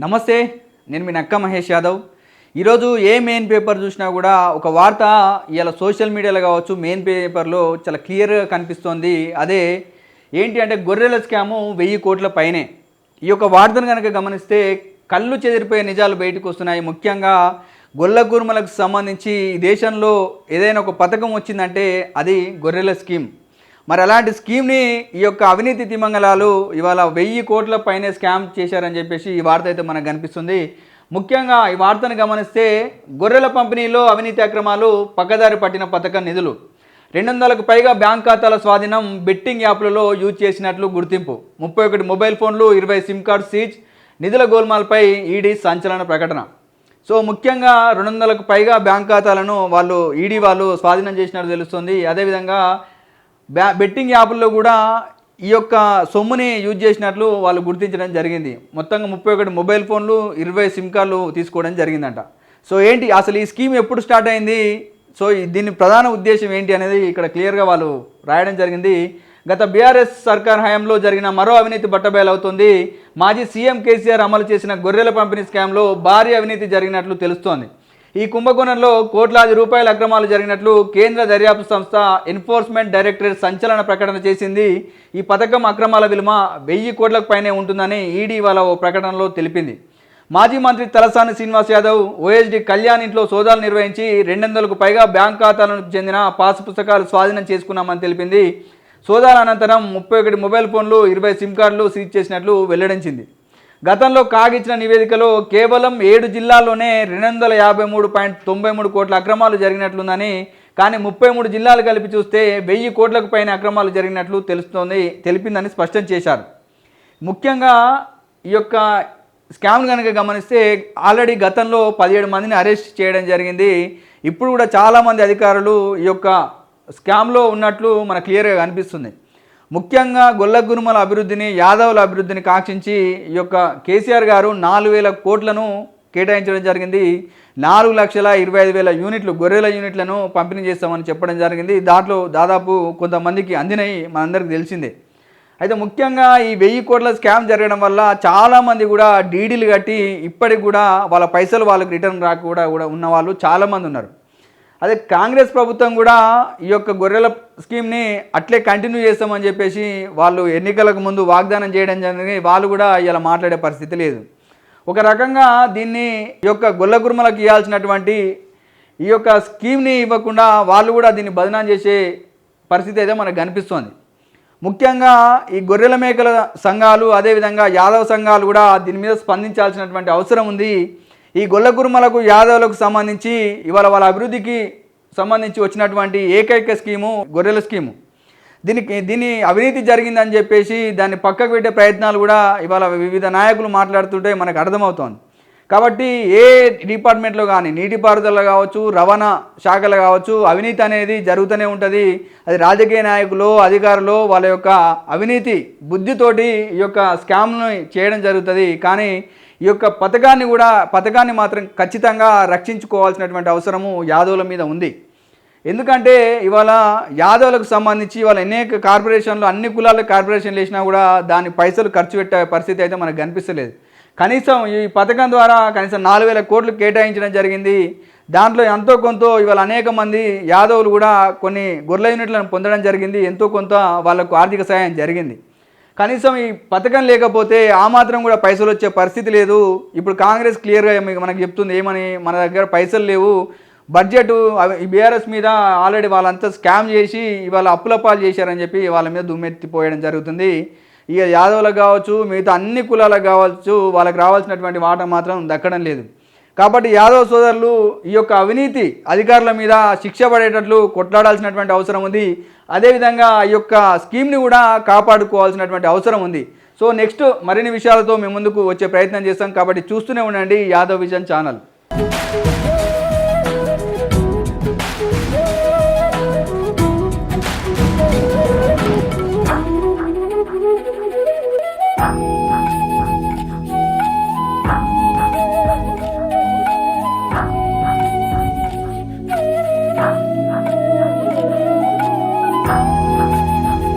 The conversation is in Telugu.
నమస్తే, నేను మీ నక్క మహేష్ యాదవ్. ఈరోజు ఏ మెయిన్ పేపర్ చూసినా కూడా ఒక వార్త ఇలా సోషల్ మీడియాలో కావచ్చు, మెయిన్ పేపర్లో చాలా క్లియర్గా కనిపిస్తోంది. అదే ఏంటి అంటే గొర్రెల స్కాము 1000 కోట్ల పైనే. ఈ యొక్క వార్తను కనుక గమనిస్తే కళ్ళు చెదిరిపోయే నిజాలు బయటకు వస్తున్నాయి. ముఖ్యంగా గొల్ల కుర్మలకు సంబంధించి దేశంలో ఏదైనా ఒక పథకం వచ్చిందంటే అది గొర్రెల స్కీమ్. మరి అలాంటి స్కీమ్ని ఈ యొక్క అవినీతి తిమంగళాలు ఇవాళ 1000 కోట్ల పైనే స్కామ్ చేశారని చెప్పేసి ఈ వార్త అయితే మనకు కనిపిస్తుంది. ముఖ్యంగా ఈ వార్తను గమనిస్తే గొర్రెల పంపిణీలో అవినీతి అక్రమాలు, పక్కదారి పట్టిన పథకం నిధులు, 200కు పైగా బ్యాంక్ ఖాతాల స్వాధీనం, బెట్టింగ్ యాప్లలో యూజ్ చేసినట్లు గుర్తింపు, 31 మొబైల్ ఫోన్లు, 20 సిమ్ కార్డ్ సీజ్, నిధుల గోల్మాల్పై ఈడీ సంచలన ప్రకటన. సో ముఖ్యంగా 200కు పైగా బ్యాంక్ ఖాతాలను ఈడీ వాళ్ళు స్వాధీనం చేసినట్టు తెలుస్తుంది. అదేవిధంగా బెట్టింగ్ యాప్ల్లో కూడా ఈ యొక్క సొమ్ముని యూజ్ చేసినట్లు వాళ్ళు గుర్తించడం జరిగింది. మొత్తంగా 31 మొబైల్ ఫోన్లు, 20 సిమ్ కార్డులు తీసుకోవడం జరిగిందంట. సో ఏంటి అసలు ఈ స్కీమ్ ఎప్పుడు స్టార్ట్ అయింది, సో దీని ప్రధాన ఉద్దేశం ఏంటి అనేది ఇక్కడ క్లియర్గా వాళ్ళు రాయడం జరిగింది. గత బీఆర్ఎస్ సర్కార్ హయాంలో జరిగిన మరో అవినీతి బట్టబయలవుతుంది. మాజీ సీఎం కేసీఆర్ అమలు చేసిన గొర్రెల పంపిణీ స్కామ్లో భారీ అవినీతి జరిగినట్లు తెలుస్తోంది. ఈ కుంభకోణంలో కోట్లాది రూపాయల అక్రమాలు జరిగినట్లు కేంద్ర దర్యాప్తు సంస్థ ఎన్ఫోర్స్మెంట్ డైరెక్టరేట్ సంచలన ప్రకటన చేసింది. ఈ పథకం అక్రమాల విలువ 1000 కోట్లకు పైనే ఉంటుందని ఈడీ వాళ్ళ ఓ ప్రకటనలో తెలిపింది. మాజీ మంత్రి తలసాని శ్రీనివాస్ యాదవ్ ఓఎస్డీ కళ్యాణ్ ఇంట్లో సోదాలు నిర్వహించి 200కు పైగా బ్యాంక్ ఖాతాలకు చెందిన పాస్ పుస్తకాలు స్వాధీనం చేసుకున్నామని తెలిపింది. సోదాల అనంతరం 31 మొబైల్ ఫోన్లు, 20 సిమ్ కార్డులు సీజ్ చేసినట్లు వెల్లడించింది. గతంలో కాగిచ్చిన నివేదికలో కేవలం 7 జిల్లాల్లోనే 253.93 కోట్ల అక్రమాలు జరిగినట్లుందని, కానీ 33 జిల్లాలు కలిపి చూస్తే 1000 కోట్లకు పైన అక్రమాలు జరిగినట్లు తెలిపిందని స్పష్టం చేశారు. ముఖ్యంగా ఈ యొక్క స్కామ్ను కనుక గమనిస్తే ఆల్రెడీ గతంలో 17 మందిని అరెస్ట్ చేయడం జరిగింది. ఇప్పుడు కూడా చాలామంది అధికారులు ఈ యొక్క స్కామ్లో ఉన్నట్లు మనకు క్లియర్గా కనిపిస్తుంది. ముఖ్యంగా గొల్ల గురుమల అభివృద్ధిని, యాదవుల అభివృద్ధిని కాంక్షించి ఈ యొక్క కేసీఆర్ గారు 4000 కోట్లను కేటాయించడం జరిగింది. 4,25,000 యూనిట్లు గొర్రెల యూనిట్లను పంపిణీ చేస్తామని చెప్పడం జరిగింది. దాంట్లో దాదాపు కొంతమందికి అందినవి మనందరికీ తెలిసిందే. అయితే ముఖ్యంగా ఈ 1000 కోట్ల స్కామ్ జరగడం వల్ల చాలామంది కూడా డీడీలు కట్టి ఇప్పటికి కూడా వాళ్ళ పైసలు వాళ్ళకి రిటర్న్ రాక కూడా ఉన్న వాళ్ళు చాలామంది ఉన్నారు. అదే కాంగ్రెస్ ప్రభుత్వం కూడా ఈ యొక్క గొర్రెల స్కీమ్ని అట్లే కంటిన్యూ చేస్తామని చెప్పేసి వాళ్ళు ఎన్నికలకు ముందు వాగ్దానం చేయడం జరిగింది. వాళ్ళు కూడా ఇలా మాట్లాడే పరిస్థితి లేదు. ఒక రకంగా దీన్ని ఈ యొక్క గొల్ల గురుమలకు ఇవ్వాల్సినటువంటి ఈ యొక్క స్కీమ్ని ఇవ్వకుండా వాళ్ళు కూడా దీన్ని బదనాం చేసే పరిస్థితి అయితే మనకు కనిపిస్తోంది. ముఖ్యంగా ఈ గొర్రెల మేకల సంఘాలు, అదేవిధంగా యాదవ సంఘాలు కూడా దీని మీద స్పందించాల్సినటువంటి అవసరం ఉంది. ఈ గొల్ల కుర్మలకు, యాదవులకు సంబంధించి ఇవాళ వాళ్ళ అభివృద్ధికి సంబంధించి వచ్చినటువంటి ఏకైక స్కీము గొర్రెల స్కీము. దీని అవినీతి జరిగిందని చెప్పేసి దాన్ని పక్కకు పెట్టే ప్రయత్నాలు కూడా ఇవాళ వివిధ నాయకులు మాట్లాడుతుంటే మనకు అర్థమవుతోంది. కాబట్టి ఏ డిపార్ట్మెంట్లో కానీ, నీటిపారుదల కావచ్చు, రవాణా శాఖలు కావచ్చు, అవినీతి అనేది జరుగుతూనే ఉంటుంది. అది రాజకీయ నాయకులు, అధికారులు వాళ్ళ యొక్క అవినీతి బుద్ధితోటి ఈ యొక్క స్కామ్ను చేయడం జరుగుతుంది. కానీ ఈ యొక్క పథకాన్ని మాత్రం ఖచ్చితంగా రక్షించుకోవాల్సినటువంటి అవసరము యాదవుల మీద ఉంది. ఎందుకంటే ఇవాళ యాదవులకు సంబంధించి ఇవాళ అనేక కార్పొరేషన్లు, అన్ని కులాల కార్పొరేషన్లు వేసినా కూడా దాని పైసలు ఖర్చు పెట్టే పరిస్థితి అయితే మనకు కనిపిస్తలేదు. కనీసం ఈ పథకం ద్వారా కనీసం 4000 కోట్లు కేటాయించడం జరిగింది. దాంట్లో ఎంతో కొంత ఇవాళ అనేక మంది యాదవులు కూడా కొన్ని గొర్రెల యూనిట్లను పొందడం జరిగింది. ఎంతో కొంత వాళ్ళకు ఆర్థిక సహాయం జరిగింది. కనీసం ఈ పథకం లేకపోతే ఆ మాత్రం కూడా పైసలు వచ్చే పరిస్థితి లేదు. ఇప్పుడు కాంగ్రెస్ క్లియర్గా మనకు చెప్తుంది ఏమని, మన దగ్గర పైసలు లేవు, బడ్జెట్ ఈ బీఆర్ఎస్ మీద ఆల్రెడీ వాళ్ళంతా స్కామ్ చేసి ఇవాళ అప్పుల పాలు చేశారని చెప్పి వాళ్ళ మీద దుమ్మెత్తిపోయడం జరుగుతుంది. ఇక యాదవులకు కావచ్చు, మిగతా అన్ని కులాలకు కావచ్చు, వాళ్ళకి రావాల్సినటువంటి వాటా మాత్రం దక్కడం లేదు. కాబట్టి యాదవ సోదరులు ఈ యొక్క అవినీతి అధికారుల మీద శిక్ష పడేటట్లు కొట్లాడాల్సినటువంటి అవసరం ఉంది. అదేవిధంగా ఈ యొక్క స్కీమ్ని కూడా కాపాడుకోవాల్సినటువంటి అవసరం ఉంది. సో నెక్స్ట్ మరిన్ని విషయాలతో మేము ముందుకు వచ్చే ప్రయత్నం చేస్తాం. కాబట్టి చూస్తూనే ఉండండి యాదవ్ విజన్ ఛానల్.